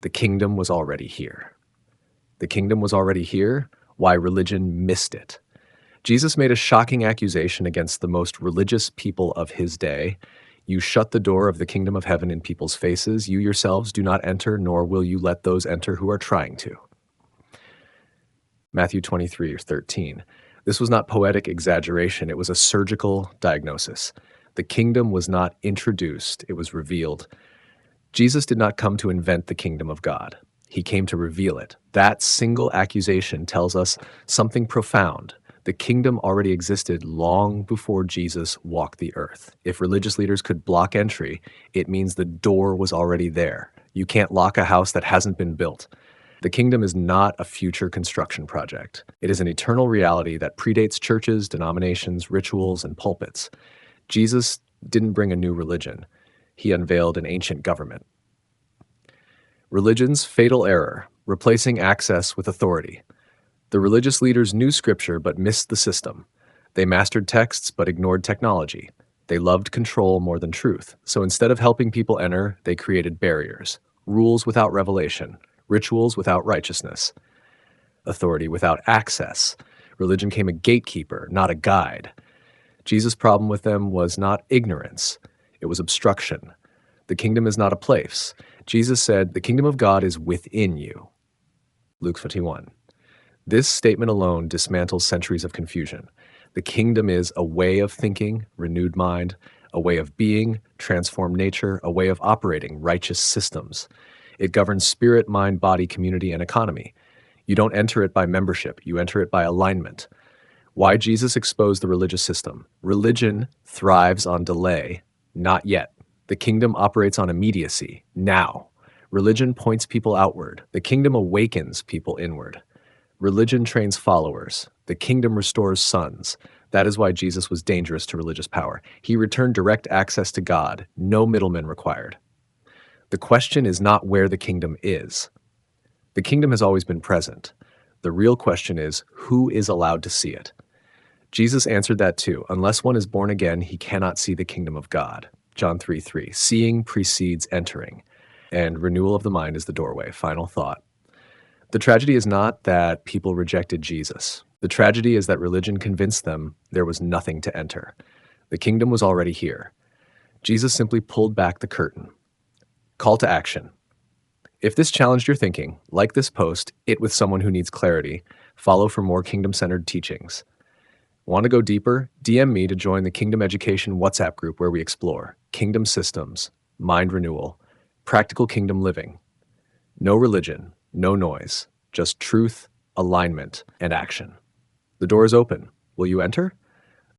The kingdom was already here. The kingdom was already here. Why religion missed it. Jesus made a shocking accusation against the most religious people of his day. You shut the door of the kingdom of heaven in people's faces. You yourselves do not enter, nor will you let those enter who are trying to. Matthew 23:13. This was not poetic exaggeration. It was a surgical diagnosis. The kingdom was not introduced. It was revealed. Jesus did not come to invent the kingdom of God. He came to reveal it. That single accusation tells us something profound. The kingdom already existed long before Jesus walked the earth. If religious leaders could block entry, it means the door was already there. You can't lock a house that hasn't been built. The kingdom is not a future construction project. It is an eternal reality that predates churches, denominations, rituals, and pulpits. Jesus didn't bring a new religion. He unveiled an ancient government. Religion's fatal error, replacing access with authority. The religious leaders knew Scripture but missed the system. They mastered texts but ignored technology. They loved control more than truth. So instead of helping people enter, they created barriers, rules without revelation, rituals without righteousness, authority without access. Religion became a gatekeeper, not a guide. Jesus' problem with them was not ignorance. It was obstruction. The kingdom is not a place. Jesus said, the kingdom of God is within you. Luke 21. This statement alone dismantles centuries of confusion. The kingdom is a way of thinking, renewed mind, a way of being, transformed nature, a way of operating, righteous systems. It governs spirit, mind, body, community, and economy. You don't enter it by membership. You enter it by alignment. Why Jesus exposed the religious system? Religion thrives on delay, not yet. The kingdom operates on immediacy, now. Religion points people outward. The kingdom awakens people inward. Religion trains followers. The kingdom restores sons. That is why Jesus was dangerous to religious power. He returned direct access to God, no middlemen required. The question is not where the kingdom is. The kingdom has always been present. The real question is, who is allowed to see it? Jesus answered that too. Unless one is born again, he cannot see the kingdom of God. John 3:3. Seeing precedes entering, and renewal of the mind is the doorway. Final thought. The tragedy is not that people rejected Jesus. The tragedy is that religion convinced them there was nothing to enter. The kingdom was already here. Jesus simply pulled back the curtain. Call to action. If this challenged your thinking, like this post, it with someone who needs clarity, follow for more kingdom-centered teachings. Want to go deeper? DM me to join the Kingdom Education WhatsApp group where we explore kingdom systems, mind renewal, practical kingdom living. No religion, no noise, just truth, alignment, and action. The door is open. Will you enter?